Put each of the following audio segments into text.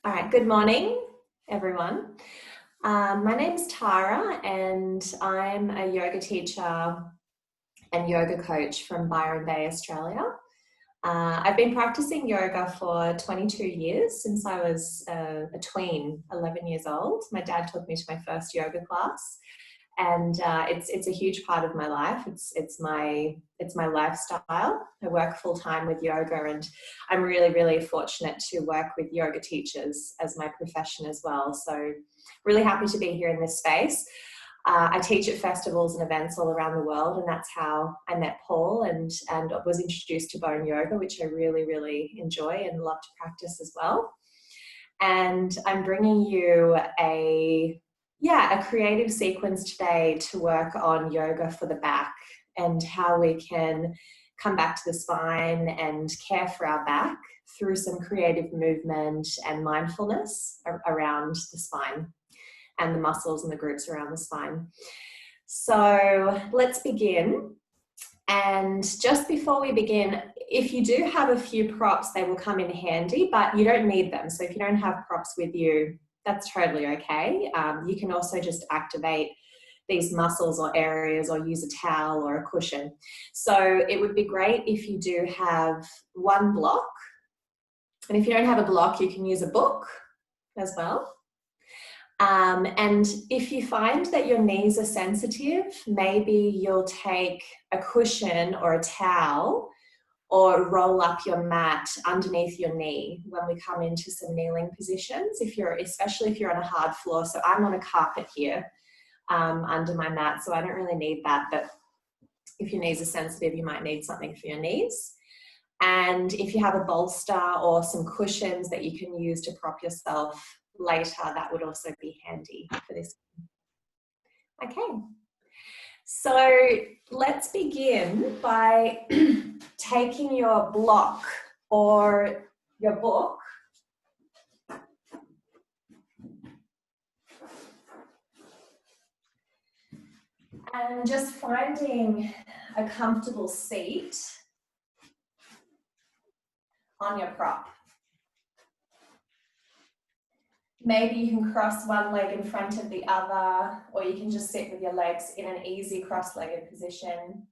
All right, good morning, everyone. My name's Tara, and I'm a yoga teacher and yoga coach from Byron Bay, Australia. I've been practicing yoga for 22 years since I was a tween, 11 years old. My dad took me to my first yoga class, and it's a huge part of my life. It's my lifestyle. I work full time with yoga, and I'm really fortunate to work with yoga teachers as my profession as well. So really happy to be here in this space. I teach at festivals and events all around the world, and that's how I met Paul and was introduced to bone yoga, which I really enjoy and love to practice as well. And I'm bringing you a creative sequence today to work on yoga for the back and how we can come back to the spine and care for our back through some creative movement and mindfulness around the spine and the muscles and the groups around the spine. So let's begin. And just before we begin, if you do have a few props, they will come in handy, but you don't need them. So if you don't have props with you, that's totally okay. You can also just activate these muscles or areas or use a towel or a cushion. So it would be great if you do have one block. And if you don't have a block, you can use a book as well. And if you find that your knees are sensitive, maybe you'll take a cushion or a towel or roll up your mat underneath your knee when we come into some kneeling positions, especially if you're on a hard floor. So I'm on a carpet here under my mat, so I don't really need that. But if your knees are sensitive, you might need something for your knees. And if you have a bolster or some cushions that you can use to prop yourself later, that would also be handy for this. Okay, so let's begin by taking your block or your book and just finding a comfortable seat on your prop. Maybe you can cross one leg in front of the other, or you can just sit with your legs in an easy cross-legged position.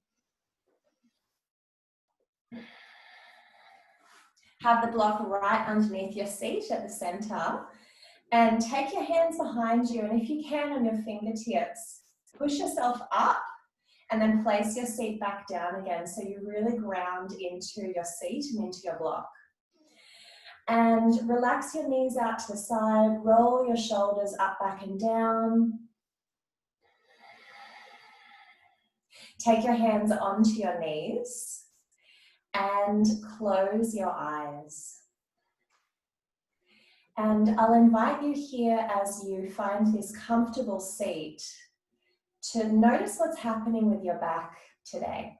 Have the block right underneath your seat at the center, and take your hands behind you, and if you can, on your fingertips, push yourself up and then place your seat back down again, so you really ground into your seat and into your block. And relax your knees out to the side, roll your shoulders up, back and down. Take your hands onto your knees and close your eyes. And I'll invite you here, as you find this comfortable seat, to notice what's happening with your back today.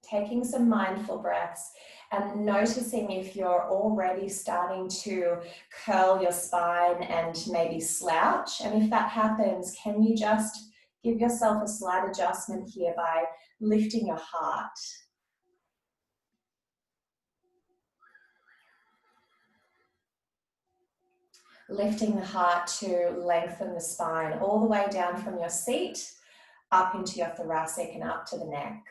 Taking some mindful breaths and noticing if you're already starting to curl your spine and maybe slouch. And if that happens, can you just give yourself a slight adjustment here by lifting your heart? Lifting the heart to lengthen the spine all the way down from your seat, up into your thoracic and up to the neck.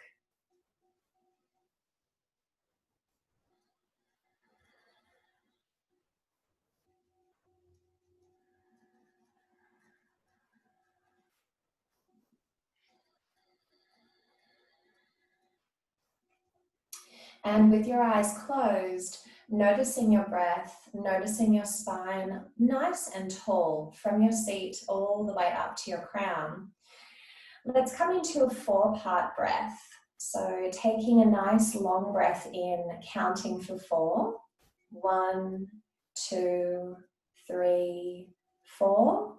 And with your eyes closed, noticing your breath, noticing your spine nice and tall from your seat all the way up to your crown. Let's come into a 4-part breath. So taking a nice long breath in, counting for 4. 1, 2, 3, 4.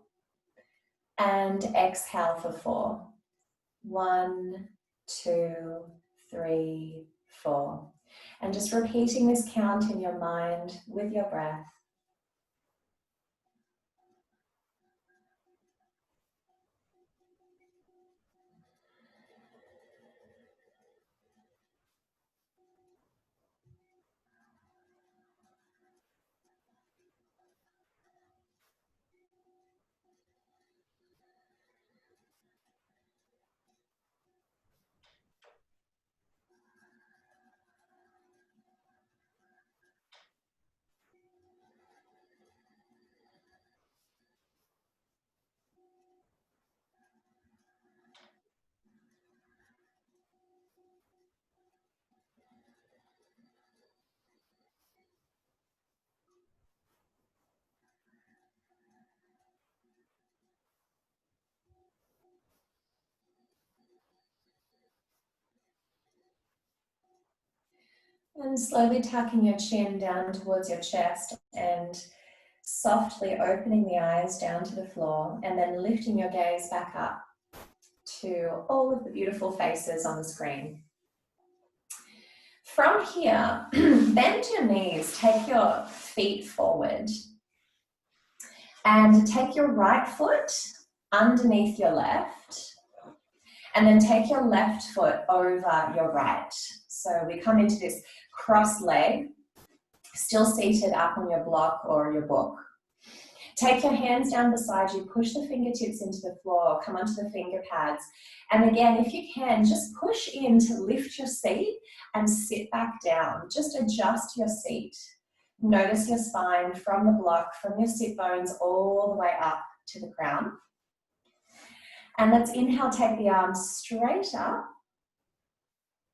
And exhale for 4. 1, 2, 3, 4. And just repeating this count in your mind with your breath. And slowly tucking your chin down towards your chest and softly opening the eyes down to the floor, and then lifting your gaze back up to all of the beautiful faces on the screen. From here, bend your knees, take your feet forward, and take your right foot underneath your left, and then take your left foot over your right. So we come into this cross leg, still seated up on your block or your book. Take your hands down beside you, push the fingertips into the floor, come onto the finger pads. And again, if you can, just push in to lift your seat and sit back down. Just adjust your seat. Notice your spine from the block, from your sit bones all the way up to the crown. And let's inhale, take the arms straight up.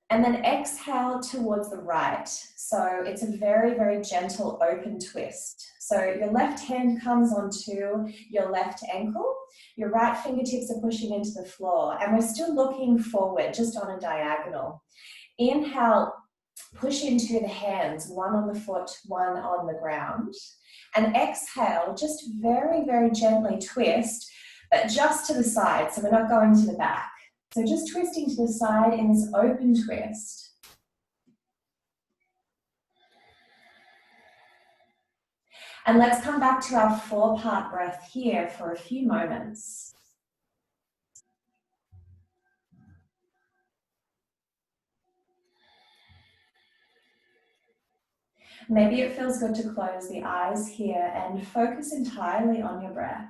And then exhale towards the right. So it's a very, very gentle open twist. So your left hand comes onto your left ankle. Your right fingertips are pushing into the floor. And we're still looking forward, just on a diagonal. Inhale, push into the hands, one on the foot, one on the ground. And exhale, just very, very gently twist, but just to the side. So we're not going to the back. So just twisting to the side in this open twist. And let's come back to our 4-part breath here for a few moments. Maybe it feels good to close the eyes here and focus entirely on your breath.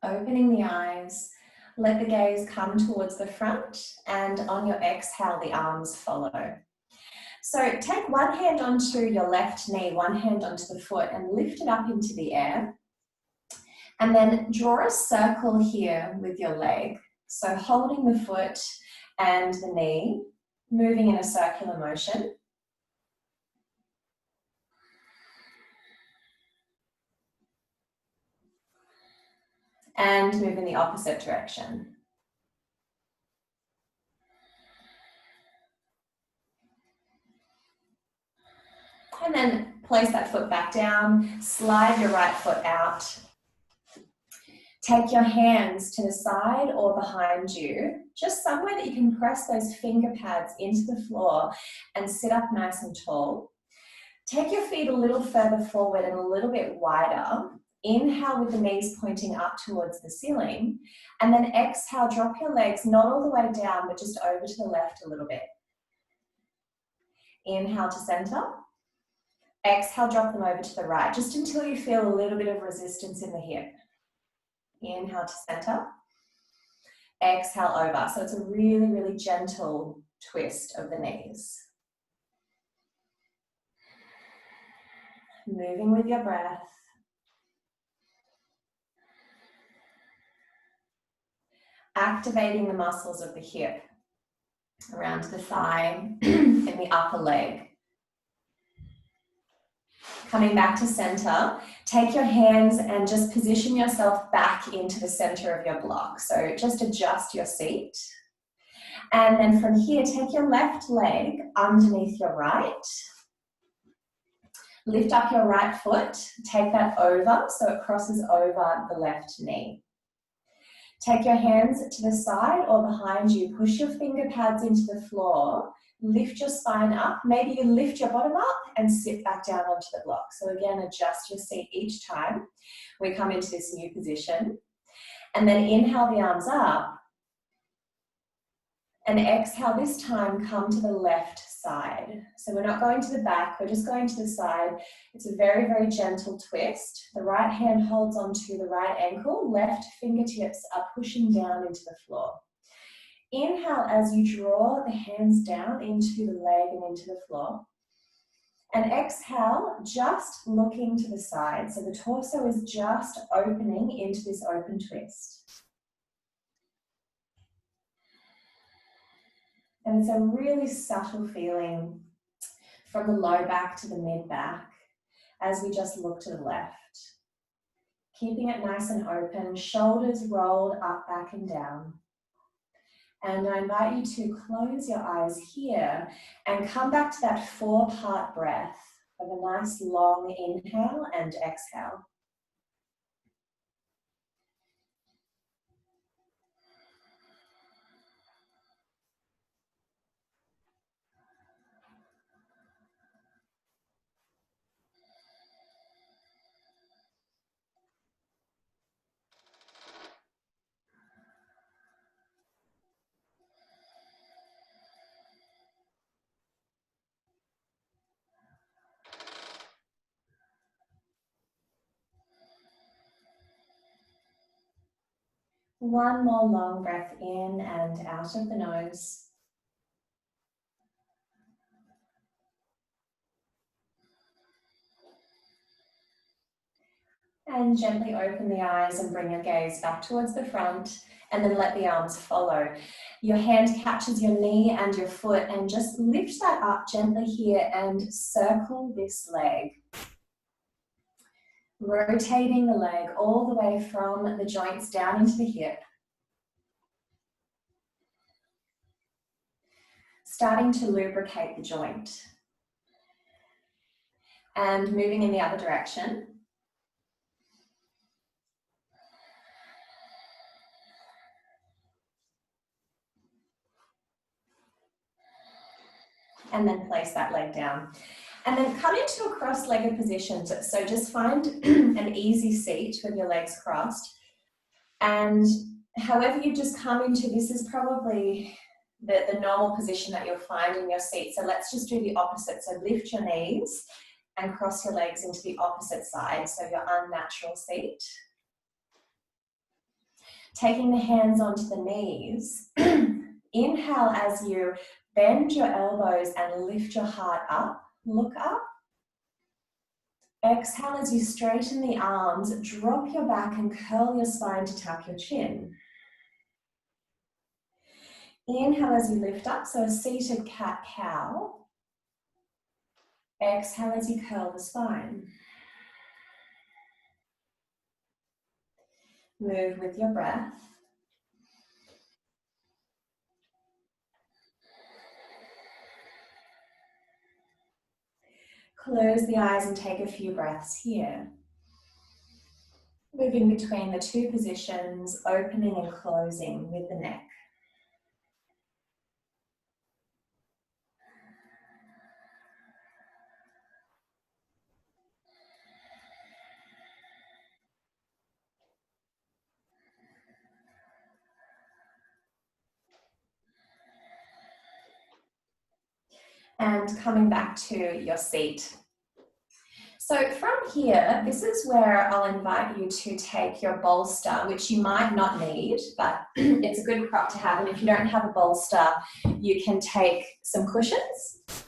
Opening the eyes, let the gaze come towards the front, and on your exhale, the arms follow. So take one hand onto your left knee, one hand onto the foot, and lift it up into the air. And then draw a circle here with your leg. So holding the foot and the knee, moving in a circular motion. And move in the opposite direction. And then place that foot back down, slide your right foot out. Take your hands to the side or behind you, just somewhere that you can press those finger pads into the floor and sit up nice and tall. Take your feet a little further forward and a little bit wider. Inhale with the knees pointing up towards the ceiling, and then exhale, drop your legs not all the way down, but just over to the left a little bit. Inhale to center. Exhale, drop them over to the right, just until you feel a little bit of resistance in the hip. Inhale to center. Exhale over. So it's a really, really gentle twist of the knees. Moving with your breath. Activating the muscles of the hip, around the thigh, and the upper leg. Coming back to center, take your hands and just position yourself back into the center of your block. So just adjust your seat. And then from here, take your left leg underneath your right. Lift up your right foot, take that over so it crosses over the left knee. Take your hands to the side or behind you, push your finger pads into the floor, lift your spine up, maybe you lift your bottom up and sit back down onto the block. So again, adjust your seat each time we come into this new position. And then inhale the arms up, and exhale this time, come to the left side. So we're not going to the back, we're just going to the side. It's a very, very gentle twist. The right hand holds onto the right ankle, left fingertips are pushing down into the floor. Inhale as you draw the hands down into the leg and into the floor. And exhale, just looking to the side. So the torso is just opening into this open twist. And it's a really subtle feeling from the low back to the mid back as we just look to the left. Keeping it nice and open, shoulders rolled up, back and down. And I invite you to close your eyes here and come back to that 4-part breath of a nice long inhale and exhale. One more long breath in and out of the nose. And gently open the eyes and bring your gaze back towards the front, and then let the arms follow. Your hand catches your knee and your foot, and just lift that up gently here and circle this leg. Rotating the leg all the way from the joints down into the hip. Starting to lubricate the joint. And moving in the other direction. And then place that leg down. And then come into a cross-legged position. So just find an easy seat with your legs crossed. And however you just come into, this is probably the normal position that you'll find in your seat. So let's just do the opposite. So lift your knees and cross your legs into the opposite side. So your unnatural seat. Taking the hands onto the knees. Inhale as you bend your elbows and lift your heart up. Look up. Exhale as you straighten the arms, drop your back and curl your spine to tuck your chin. Inhale as you lift up, so a seated cat-cow. Exhale as you curl the spine. Move with your breath. Close the eyes and take a few breaths here. Moving between the two positions, opening and closing with the neck. And coming back to your seat. So from here, this is where I'll invite you to take your bolster, which you might not need, but it's a good prop to have. And if you don't have a bolster, you can take some cushions.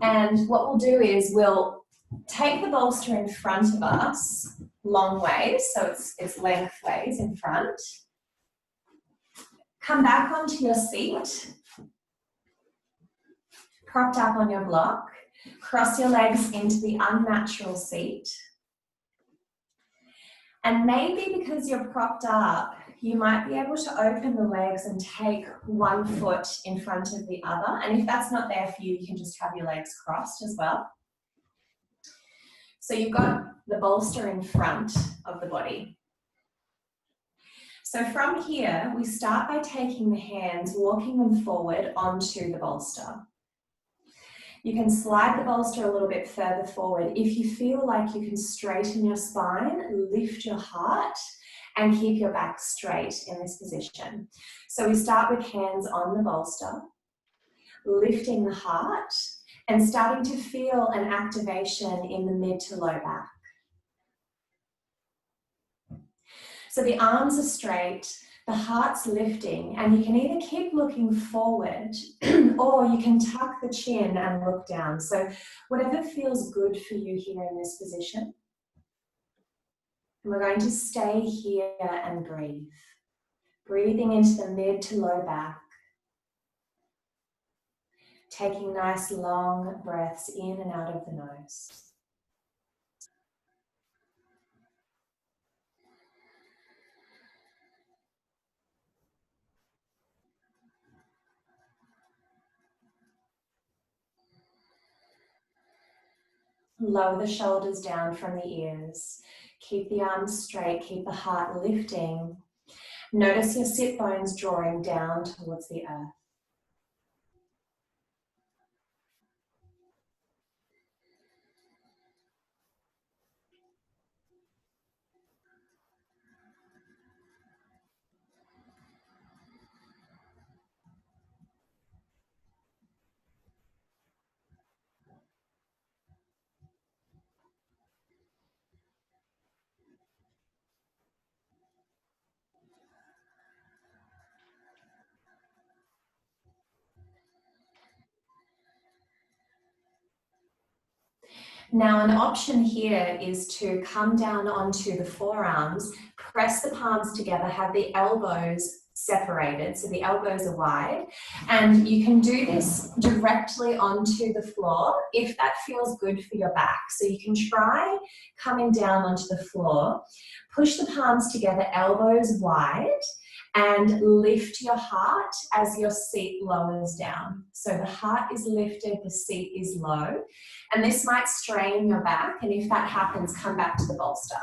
And what we'll do is we'll take the bolster in front of us, long ways, so it's lengthways in front. Come back onto your seat, propped up on your block. Cross your legs into the unnatural seat. And maybe because you're propped up, you might be able to open the legs and take one foot in front of the other. And if that's not there for you, you can just have your legs crossed as well. So you've got the bolster in front of the body. So from here, we start by taking the hands, walking them forward onto the bolster. You can slide the bolster a little bit further forward. If you feel like you can straighten your spine, lift your heart and keep your back straight in this position. So we start with hands on the bolster, lifting the heart and starting to feel an activation in the mid to low back. So the arms are straight, The heart's lifting, and you can either keep looking forward or you can tuck the chin and look down. So whatever feels good for you here in this position. And we're going to stay here and breathe. Breathing into the mid to low back. Taking nice long breaths in and out of the nose. Lower the shoulders down from the ears. Keep the arms straight, keep the heart lifting. Notice your sit bones drawing down towards the earth. Now, an option here is to come down onto the forearms, press the palms together, have the elbows separated, so the elbows are wide, and you can do this directly onto the floor if that feels good for your back. So you can try coming down onto the floor, push the palms together, elbows wide, and lift your heart as your seat lowers down. So the heart is lifted, the seat is low, and this might strain your back, and if that happens, come back to the bolster.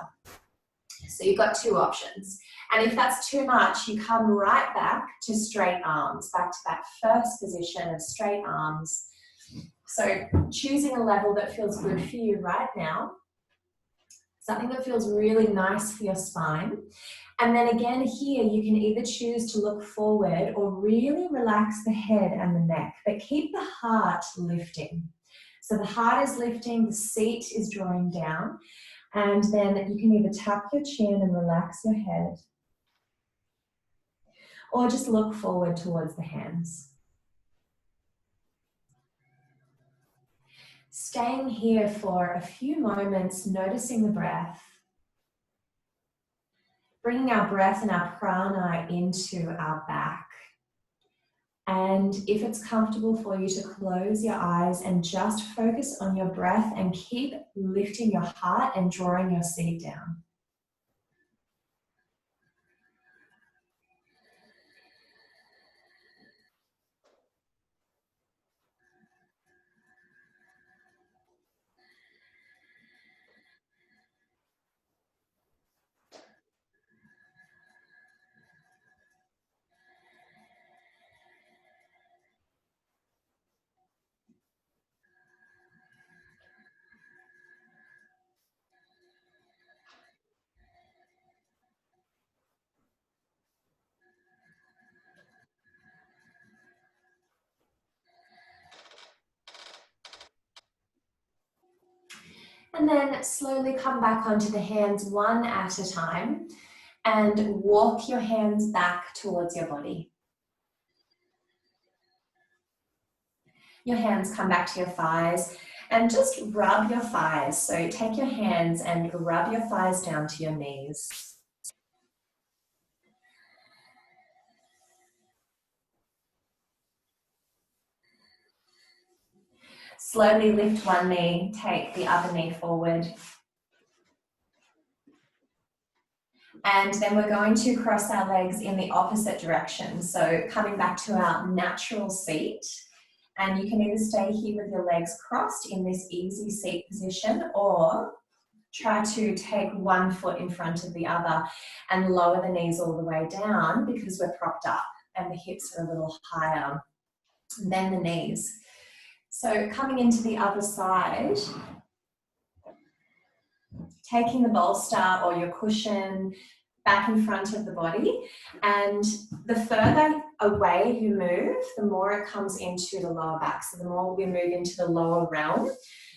So you've got two options. And if that's too much, you come right back to straight arms, back to that first position of straight arms. So choosing a level that feels good for you right now, something that feels really nice for your spine. And then again here, you can either choose to look forward or really relax the head and the neck, but keep the heart lifting. So the heart is lifting, the seat is drawing down, and then you can either tuck your chin and relax your head, or just look forward towards the hands. Staying here for a few moments, noticing the breath, bringing our breath and our prana into our back. And if it's comfortable for you to close your eyes and just focus on your breath and keep lifting your heart and drawing your seat down. And then slowly come back onto the hands one at a time and walk your hands back towards your body. Your hands come back to your thighs and just rub your thighs. So take your hands and rub your thighs down to your knees. Slowly lift one knee, take the other knee forward. And then we're going to cross our legs in the opposite direction. So coming back to our natural seat. And you can either stay here with your legs crossed in this easy seat position, or try to take one foot in front of the other and lower the knees all the way down because we're propped up and the hips are a little higher than the knees. So coming into the other side, taking the bolster or your cushion back in front of the body, and the further away you move, the more it comes into the lower back. So the more we move into the lower realm.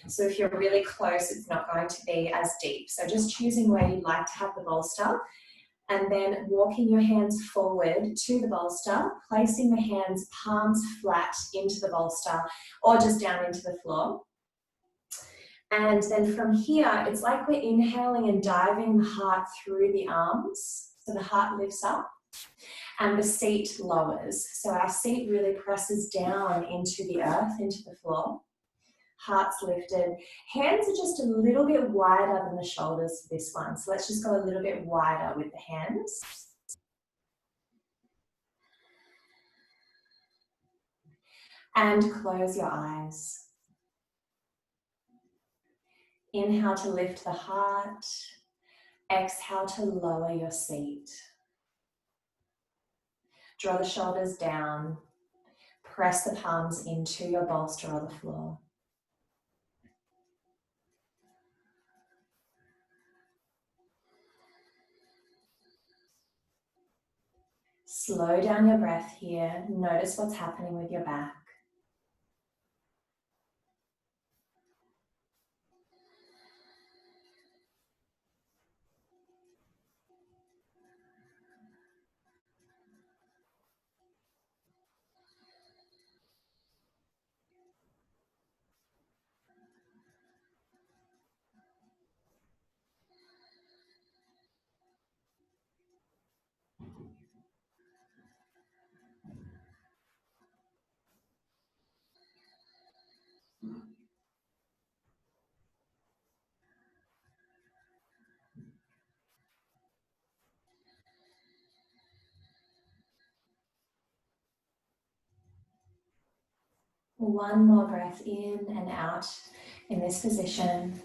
So if you're really close, it's not going to be as deep. So just choosing where you'd like to have the bolster And then walking your hands forward to the bolster, placing the hands palms flat into the bolster or just down into the floor. And then from here, it's like we're inhaling and diving the heart through the arms. So the heart lifts up and the seat lowers. So our seat really presses down into the earth, into the floor. Heart's lifted. Hands are just a little bit wider than the shoulders for this one. So let's just go a little bit wider with the hands. And close your eyes. Inhale to lift the heart. Exhale to lower your seat. Draw the shoulders down. Press the palms into your bolster or the floor. Slow down your breath here. Notice what's happening with your back. One more breath in and out in this position.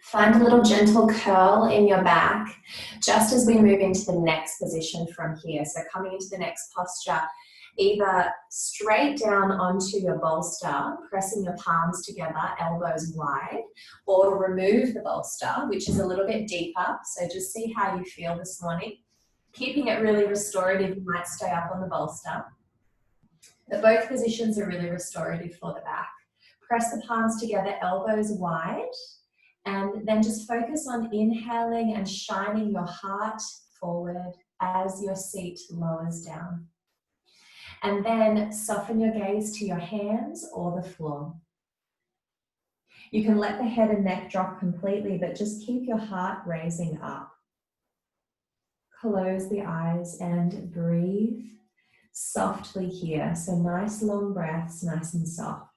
Find a little gentle curl in your back just as we move into the next position from here. So coming into the next posture, either straight down onto your bolster, pressing your palms together, elbows wide, or remove the bolster, which is a little bit deeper. So just see how you feel this morning. Keeping it really restorative, you might stay up on the bolster. But both positions are really restorative for the back. Press the palms together, elbows wide, and then just focus on inhaling and shining your heart forward as your seat lowers down. And then soften your gaze to your hands or the floor. You can let the head and neck drop completely, but just keep your heart raising up. Close the eyes and breathe softly here. So nice long breaths, nice and soft.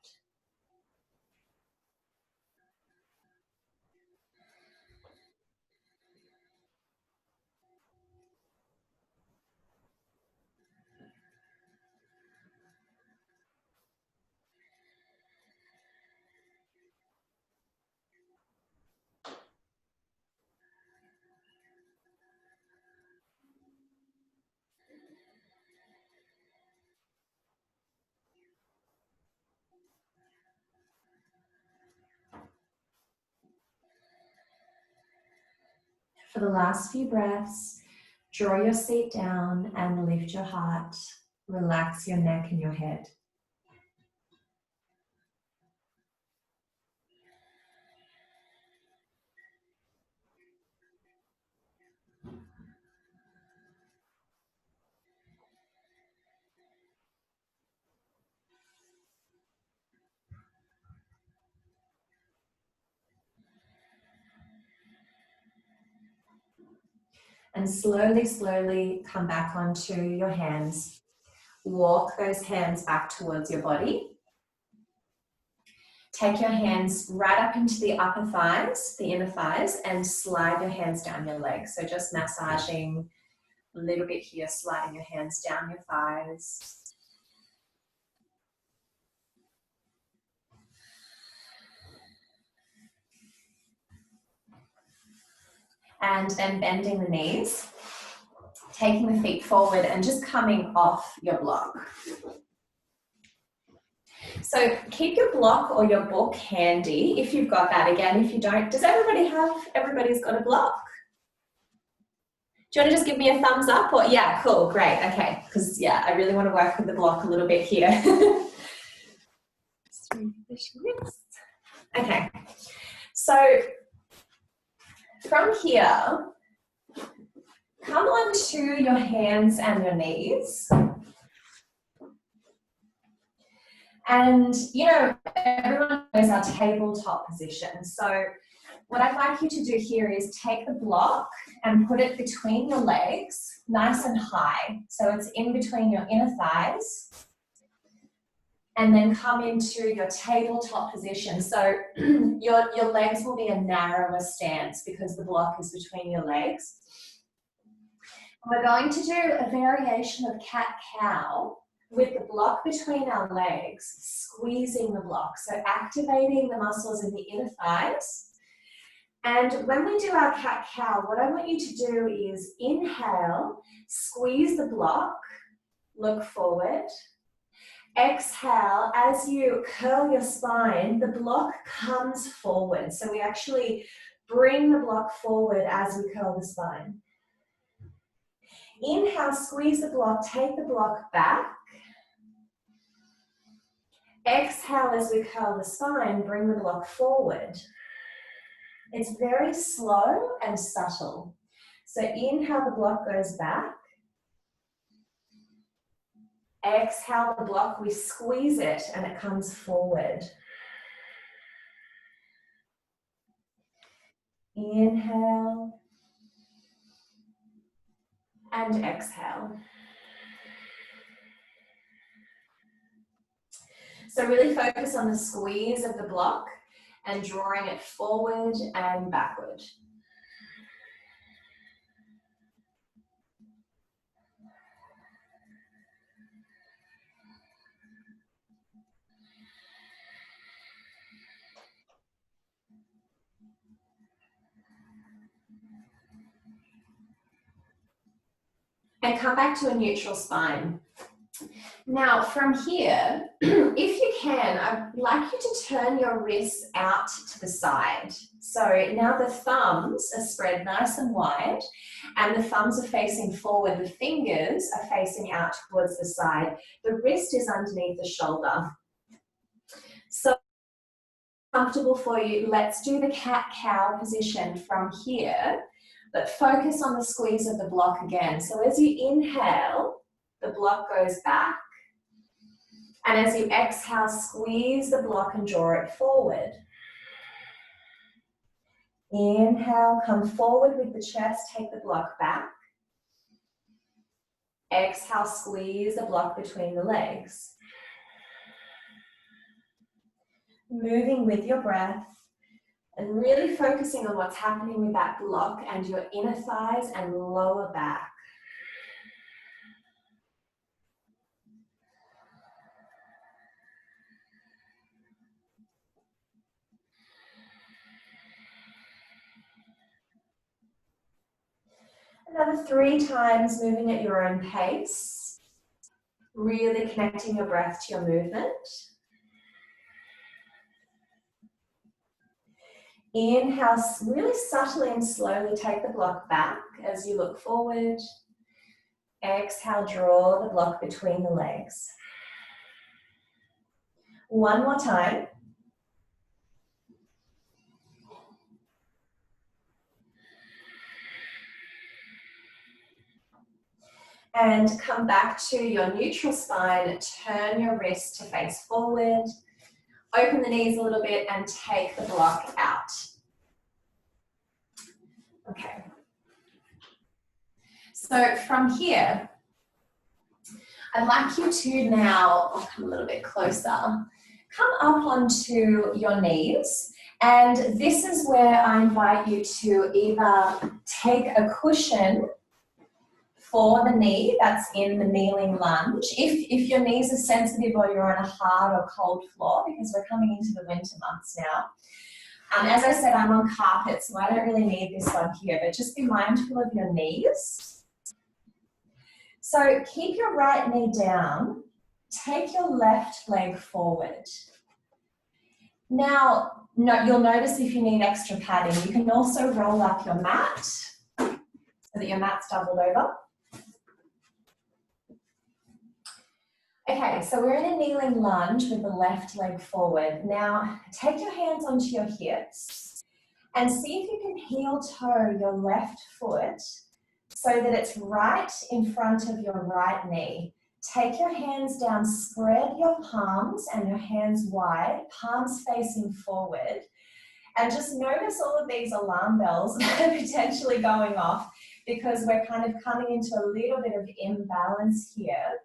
For the last few breaths, draw your seat down and lift your heart. Relax your neck and your head. And slowly, slowly come back onto your hands. Walk those hands back towards your body. Take your hands right up into the upper thighs, the inner thighs, and slide your hands down your legs. So just massaging a little bit here, sliding your hands down your thighs. And then bending the knees, taking the feet forward and just coming off your block. So keep your block or your book handy if you've got that. Again, if you don't, does everybody's got a block? Do you want to just give me a thumbs up? Or yeah, cool, great, okay. Because yeah, I really want to work with the block a little bit here. Okay, so from here, come onto your hands and your knees. And, you know, everyone knows our tabletop position. So what I'd like you to do here is take the block and put it between your legs, nice and high. So it's in between your inner thighs. And then come into your tabletop position. So your legs will be a narrower stance because the block is between your legs. We're going to do a variation of cat-cow with the block between our legs, squeezing the block. So activating the muscles in the inner thighs. And when we do our cat-cow, what I want you to do is inhale, squeeze the block, look forward. Exhale, as you curl your spine, the block comes forward. So we actually bring the block forward as we curl the spine. Inhale, squeeze the block, take the block back. Exhale, as we curl the spine, bring the block forward. It's very slow and subtle. So inhale, the block goes back. Exhale the block, we squeeze it and it comes forward. Inhale and exhale. So really focus on the squeeze of the block and drawing it forward and backward. And come back to a neutral spine. Now from here, if you can, I'd like you to turn your wrists out to the side. So now the thumbs are spread nice and wide and the thumbs are facing forward. The fingers are facing out towards the side. The wrist is underneath the shoulder. So comfortable for you, let's do the cat-cow position from here. But focus on the squeeze of the block again. So as you inhale, the block goes back. And as you exhale, squeeze the block and draw it forward. Inhale, come forward with the chest, take the block back. Exhale, squeeze the block between the legs. Moving with your breath. And really focusing on what's happening with that block and your inner thighs and lower back. Another 3 times, moving at your own pace. Really connecting your breath to your movement. Inhale, really subtly and slowly take the block back as you look forward. Exhale, draw the block between the legs. One more time. And come back to your neutral spine. Turn your wrist to face forward. Open the knees a little bit and take the block out. Okay. So from here, I'd like you to now, I'll come a little bit closer, come up onto your knees. And this is where I invite you to either take a cushion for the knee, that's in the kneeling lunge. If your knees are sensitive or you're on a hard or cold floor, because we're coming into the winter months now. As I said, I'm on carpet, so I don't really need this one here, but just be mindful of your knees. So keep your right knee down, take your left leg forward. Now, you'll notice if you need extra padding, you can also roll up your mat so that your mat's doubled over. Okay, so we're in a kneeling lunge with the left leg forward. Now, take your hands onto your hips and see if you can heel toe your left foot so that it's right in front of your right knee. Take your hands down, spread your palms and your hands wide, palms facing forward, and just notice all of these alarm bells that are potentially going off because we're kind of coming into a little bit of imbalance here,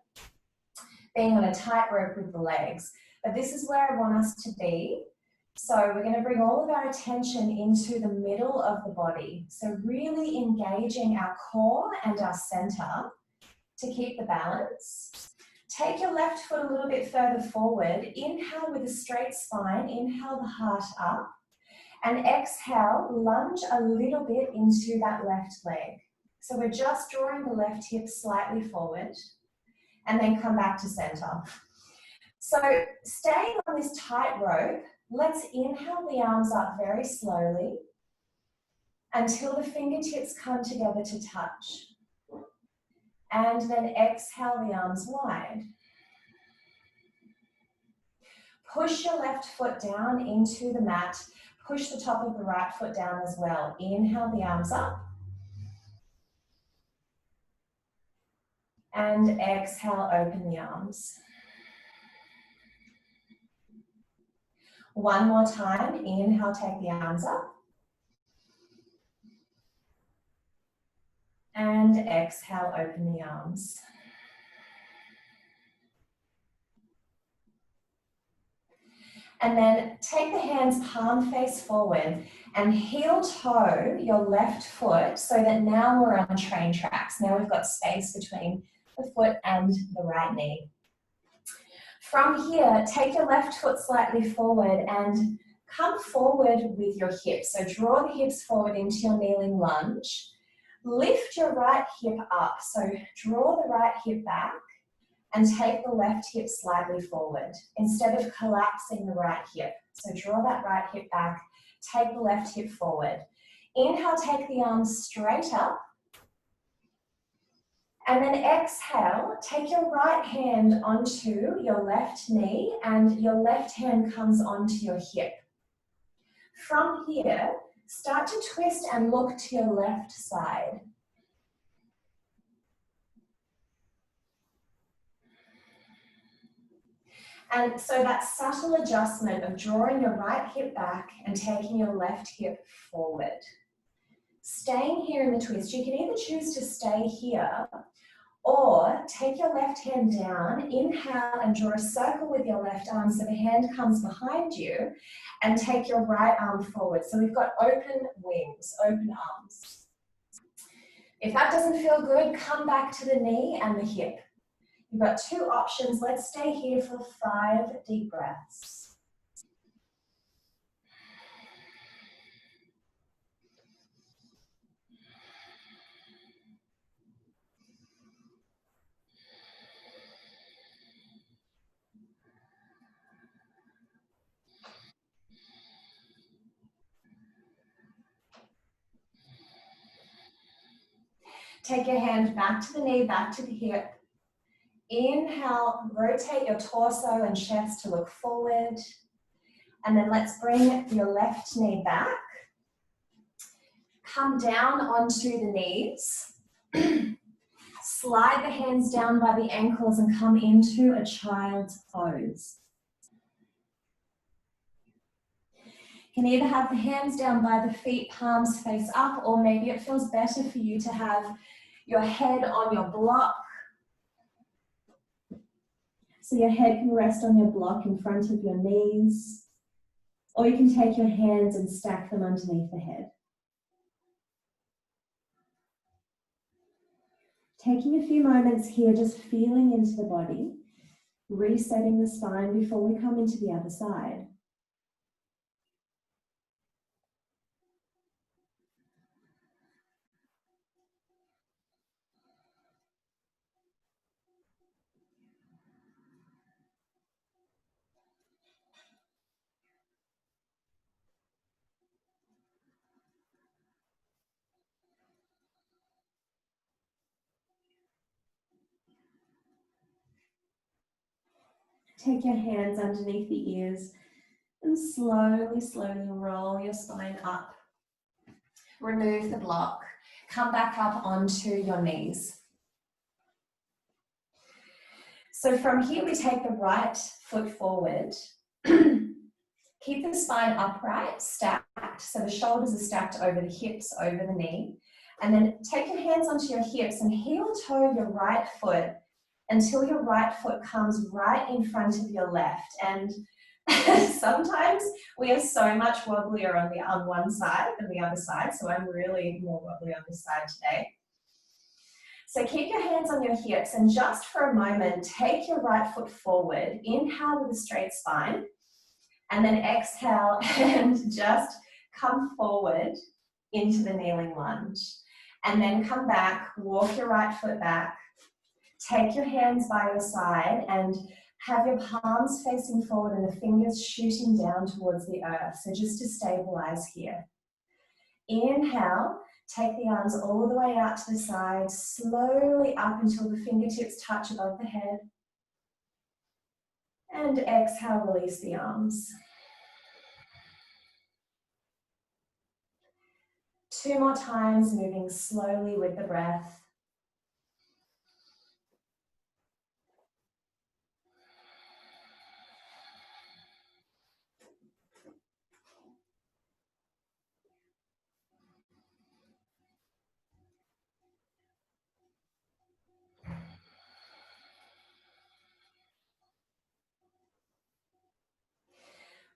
being on a tightrope with the legs. But this is where I want us to be. So we're going to bring all of our attention into the middle of the body. So really engaging our core and our center to keep the balance. Take your left foot a little bit further forward. Inhale with a straight spine. Inhale the heart up. And exhale, lunge a little bit into that left leg. So we're just drawing the left hip slightly forward and then come back to center. So staying on this tightrope, let's inhale the arms up very slowly until the fingertips come together to touch. And then exhale the arms wide. Push your left foot down into the mat. Push the top of the right foot down as well. Inhale the arms up. And exhale, open the arms. One more time. Inhale, take the arms up. And exhale, open the arms. And then take the hands palm face forward and heel toe your left foot so that now we're on train tracks. Now we've got space between the foot and the right knee. From here, take your left foot slightly forward and come forward with your hips. So draw the hips forward into your kneeling lunge. Lift your right hip up. So draw the right hip back and take the left hip slightly forward instead of collapsing the right hip. So draw that right hip back, take the left hip forward. Inhale, take the arms straight up. And then exhale, take your right hand onto your left knee and your left hand comes onto your hip. From here, start to twist and look to your left side. And so that subtle adjustment of drawing your right hip back and taking your left hip forward. Staying here in the twist, you can either choose to stay here or take your left hand down, inhale and draw a circle with your left arm so the hand comes behind you and take your right arm forward. So we've got open wings, open arms. If that doesn't feel good, come back to the knee and the hip. You've got two options. Let's stay here for 5 deep breaths. Take your hand back to the knee, back to the hip. Inhale, rotate your torso and chest to look forward. And then let's bring your left knee back. Come down onto the knees. Slide the hands down by the ankles and come into a child's pose. You can either have the hands down by the feet, palms face up, or maybe it feels better for you to have your head on your block. So your head can rest on your block in front of your knees, or you can take your hands and stack them underneath the head. Taking a few moments here, just feeling into the body, resetting the spine before we come into the other side. Take your hands underneath the ears and slowly, slowly roll your spine up. Remove the block. Come back up onto your knees. So from here, we take the right foot forward. Keep the spine upright, stacked, so the shoulders are stacked over the hips, over the knee. And then take your hands onto your hips and heel toe your right foot until your right foot comes right in front of your left. And sometimes we are so much wobblier on one side than the other side, so I'm really more wobbly on this side today. So keep your hands on your hips and just for a moment, take your right foot forward. Inhale with a straight spine and then exhale and just come forward into the kneeling lunge. And then come back, walk your right foot back, take your hands by your side and have your palms facing forward and the fingers shooting down towards the earth. So just to stabilize here. Inhale, take the arms all the way out to the side, slowly up until the fingertips touch above the head. And exhale, release the arms. 2 more times, moving slowly with the breath.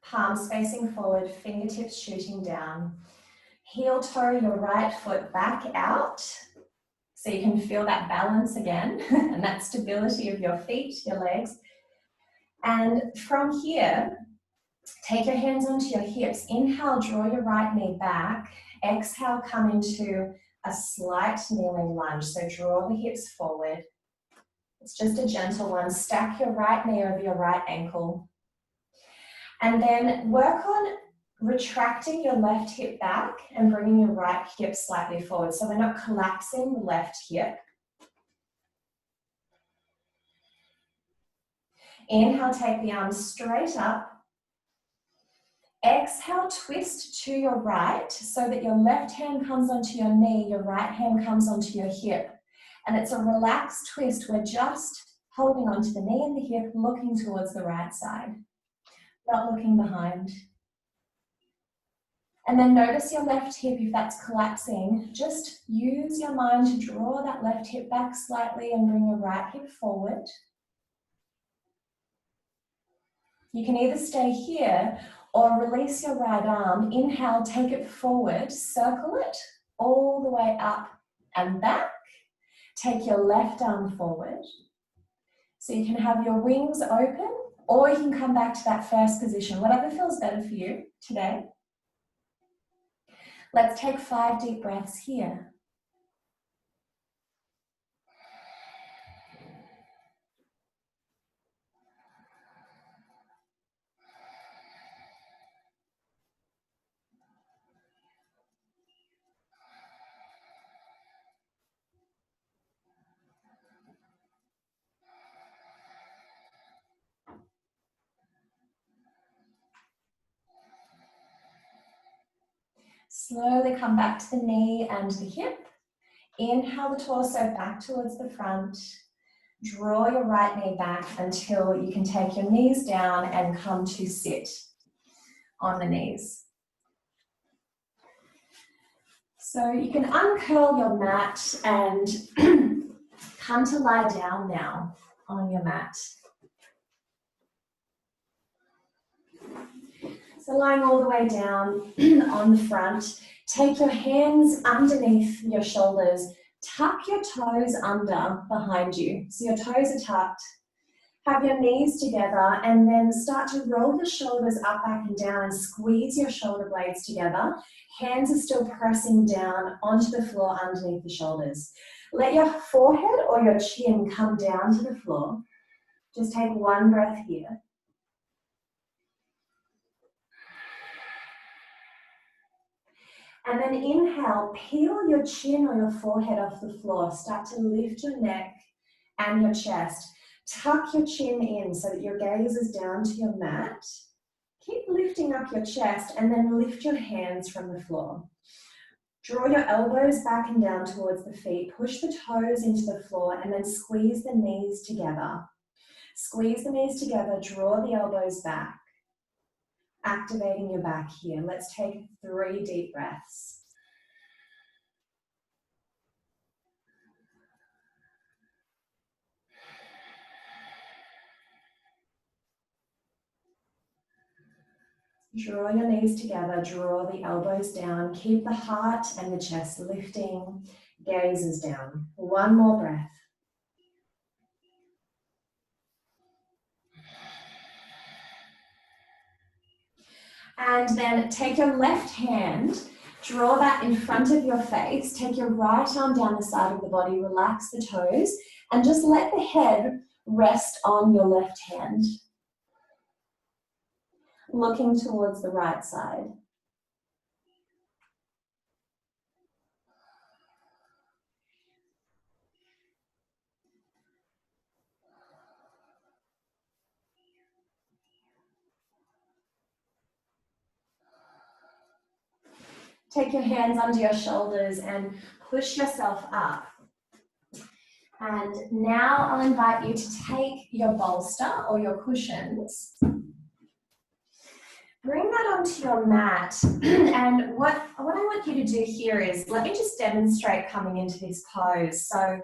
Palms facing forward, fingertips shooting down. Heel toe your right foot back out so you can feel that balance again and that stability of your feet, your legs. And from here, take your hands onto your hips. Inhale, draw your right knee back. Exhale, come into a slight kneeling lunge. So draw the hips forward. It's just a gentle one. Stack your right knee over your right ankle. And then work on retracting your left hip back and bringing your right hip slightly forward. So we're not collapsing the left hip. Inhale, take the arms straight up. Exhale, twist to your right so that your left hand comes onto your knee, your right hand comes onto your hip. And it's a relaxed twist. We're just holding onto the knee and the hip, looking towards the right side, not looking behind. And then notice your left hip, if that's collapsing, just use your mind to draw that left hip back slightly and bring your right hip forward. You can either stay here or release your right arm. Inhale, take it forward, circle it all the way up and back. Take your left arm forward. So you can have your wings open or you can come back to that first position, whatever feels better for you today. Let's take 5 deep breaths here. Slowly come back to the knee and the hip. Inhale the torso back towards the front. Draw your right knee back until you can take your knees down and come to sit on the knees. So you can uncurl your mat and come to lie down now on your mat. So lying all the way down on the front, take your hands underneath your shoulders, tuck your toes under behind you. So your toes are tucked, have your knees together and then start to roll your shoulders up, back and down and squeeze your shoulder blades together. Hands are still pressing down onto the floor underneath the shoulders. Let your forehead or your chin come down to the floor. Just take one breath here. And then inhale, peel your chin or your forehead off the floor. Start to lift your neck and your chest. Tuck your chin in so that your gaze is down to your mat. Keep lifting up your chest and then lift your hands from the floor. Draw your elbows back and down towards the feet. Push the toes into the floor and then squeeze the knees together. Squeeze the knees together, draw the elbows back. Activating your back here. Let's take 3 deep breaths. Draw your knees together, draw the elbows down, keep the heart and the chest lifting, gazes down. 1 more breath. And then take your left hand, draw that in front of your face, take your right arm down the side of the body, relax the toes, and just let the head rest on your left hand, looking towards the right side. Take your hands under your shoulders and push yourself up. And now I'll invite you to take your bolster or your cushions, bring that onto your mat. And what I want you to do here is, let me just demonstrate coming into this pose. So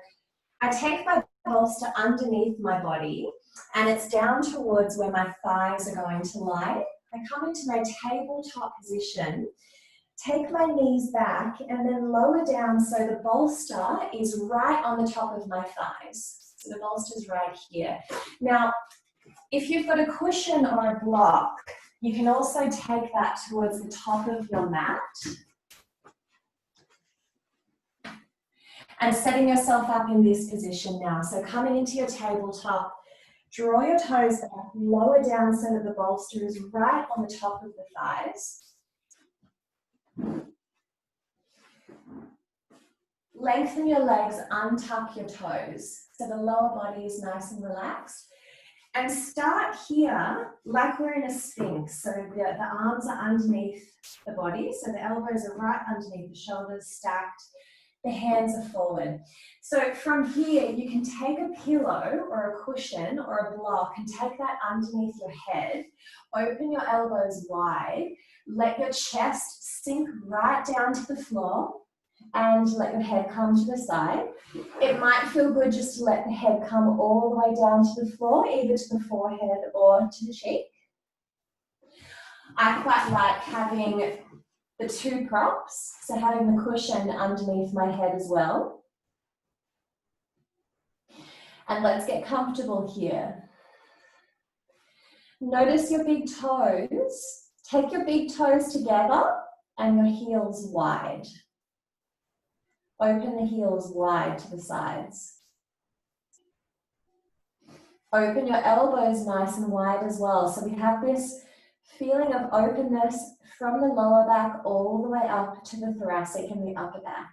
I take my bolster underneath my body and it's down towards where my thighs are going to lie. I come into my tabletop position, take my knees back and then lower down so the bolster is right on the top of my thighs. So the bolster is right here. Now, if you've got a cushion or a block, you can also take that towards the top of your mat. And setting yourself up in this position now. So coming into your tabletop, draw your toes back, lower down so that the bolster is right on the top of the thighs. Lengthen your legs, untuck your toes. So the lower body is nice and relaxed. And start here like we're in a sphinx. So the arms are underneath the body. So the elbows are right underneath the shoulders, stacked. The hands are forward. So from here, you can take a pillow or a cushion or a block and take that underneath your head. Open your elbows wide. Let your chest sink right down to the floor and let your head come to the side. It might feel good just to let the head come all the way down to the floor, either to the forehead or to the cheek. I quite like having the 2 props, so having the cushion underneath my head as well. And let's get comfortable here. Notice your big toes. Take your big toes together and your heels wide. Open the heels wide to the sides. Open your elbows nice and wide as well. So we have this feeling of openness from the lower back all the way up to the thoracic and the upper back.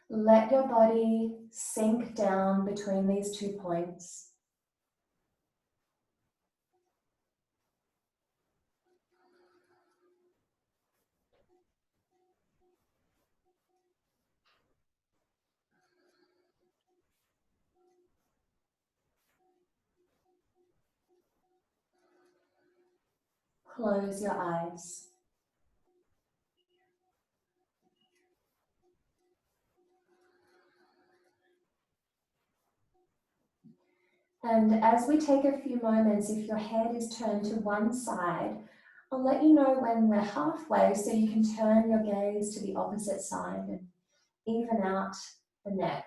Let your body sink down between these 2 points. Close your eyes. And as we take a few moments, if your head is turned to one side, I'll let you know when we're halfway so you can turn your gaze to the opposite side and even out the neck.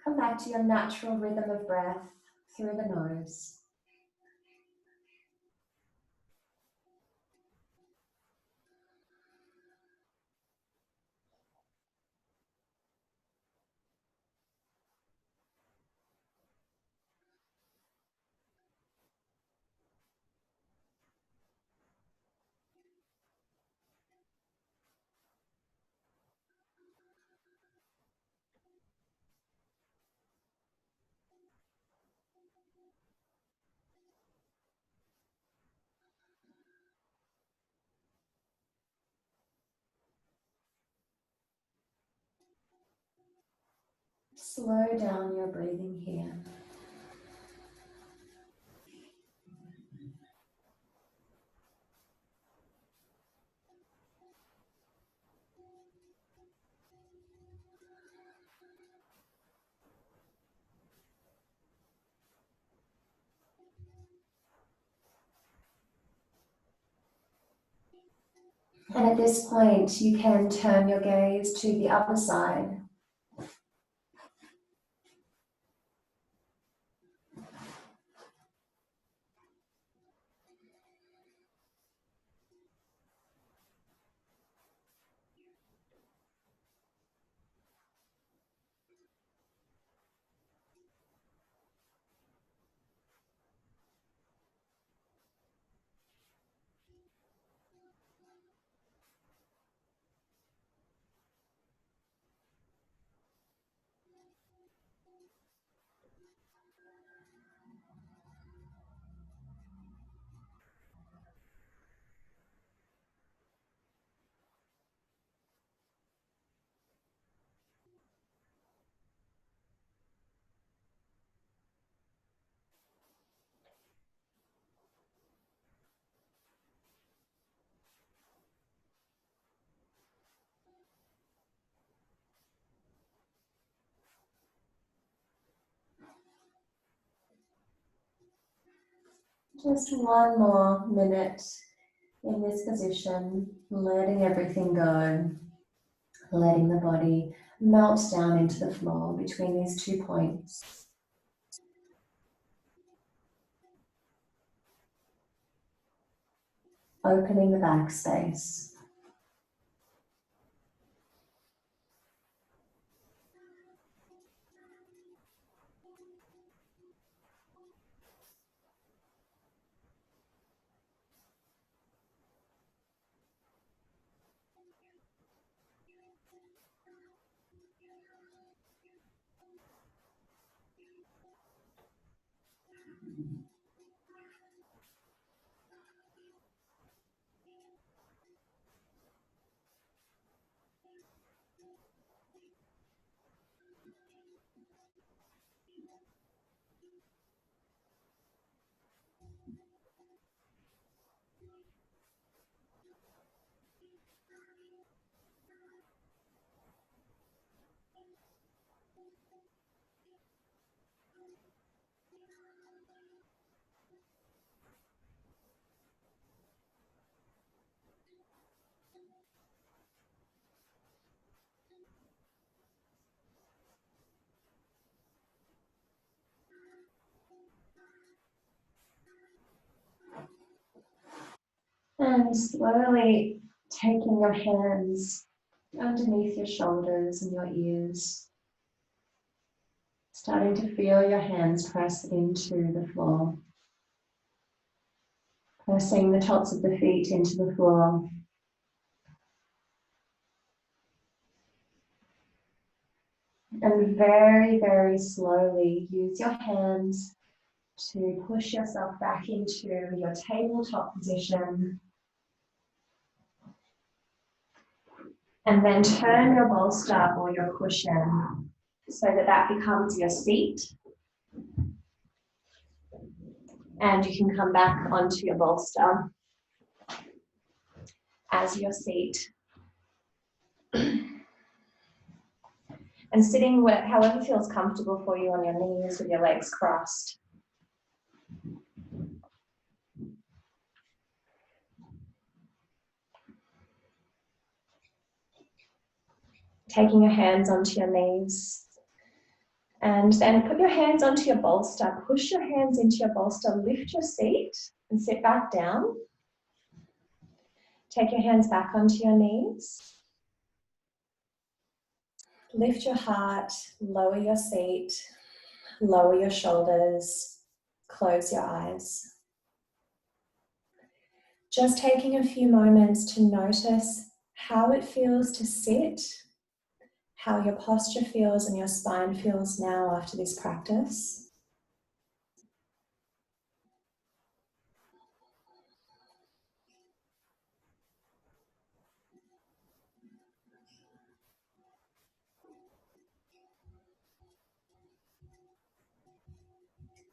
Come back to your natural rhythm of breath through the nose. slow down your breathing here. And at this point, you can turn your gaze to the other side. Just one more minute in this position, letting everything go, letting the body melt down into the floor between these 2 points. Opening the back space. And slowly taking your hands underneath your shoulders and your ears, starting to feel your hands press into the floor, pressing the tops of the feet into the floor. And very, very slowly use your hands to push yourself back into your tabletop position. And then turn your bolster or your cushion so that that becomes your seat. And you can come back onto your bolster as your seat. And sitting however feels comfortable for you on your knees with your legs crossed. Taking your hands onto your knees. And then put your hands onto your bolster. Push your hands into your bolster. Lift your seat and sit back down. Take your hands back onto your knees. Lift your heart. Lower your seat. Lower your shoulders. Close your eyes. Just taking a few moments to notice how it feels to sit, how your posture feels and your spine feels now after this practice.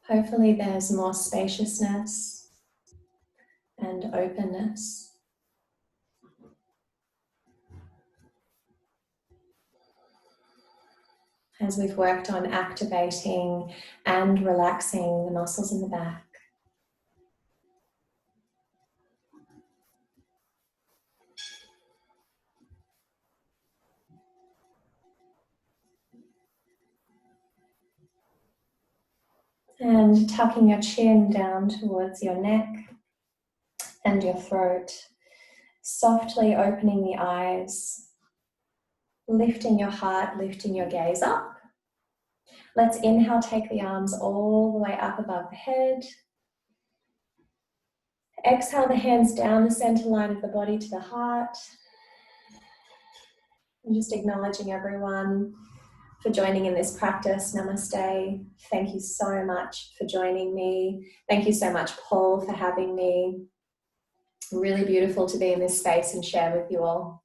Hopefully there's more spaciousness and openness. As we've worked on activating and relaxing the muscles in the back. And tucking your chin down towards your neck and your throat, softly opening the eyes, lifting your heart, lifting your gaze up. Let's inhale, take the arms all the way up above the head. Exhale the hands down the center line of the body to the heart. And just acknowledging everyone for joining in this practice. Namaste. Thank you so much for joining me. Thank you so much, Paul, for having me. Really beautiful to be in this space and share with you all.